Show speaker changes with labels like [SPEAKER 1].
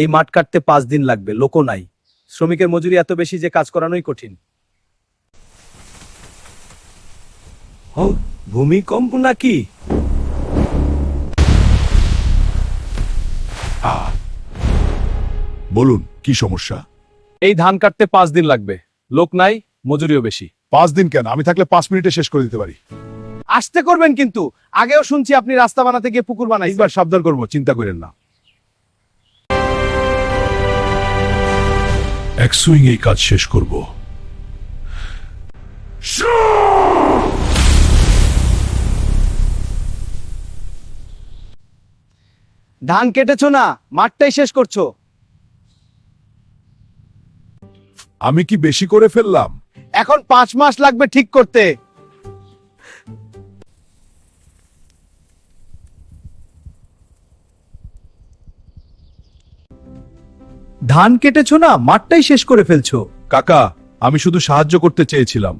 [SPEAKER 1] এই মাঠ কাটতে 5 দিন লাগবে, লোকও নাই। শ্রমিকের মজুরি এত বেশি যে কাজ করানোই কঠিন। ভূমিকম্প নাকি?
[SPEAKER 2] বলুন কি সমস্যা?
[SPEAKER 1] এই ধান কাটতে 5 দিন লাগবে, লোক নাই, মজুরিও বেশি।
[SPEAKER 2] 5 দিন কেন? আমি থাকলে 5 মিনিটে শেষ করে দিতে পারি।
[SPEAKER 1] আসতে করবেন কিন্তু। আগেও শুনছি আপনি রাস্তা বানাতে গিয়ে পুকুর বানাইছেন।
[SPEAKER 2] একবার সাবধান করবো, চিন্তা করেন না। এক সুইং এই কাজ শেষ করব।
[SPEAKER 1] ধান কেটেছো না, মাঠটাই শেষ করছো।
[SPEAKER 2] আমি কি বেশি করে ফেললাম?
[SPEAKER 1] এখন 5 মাস লাগবে ঠিক করতে। ধান কেটেছো না, মাঠটাই শেষ করে ফেলছো।
[SPEAKER 2] কাকা, আমি শুধু সাহায্য করতে চেয়েছিলাম।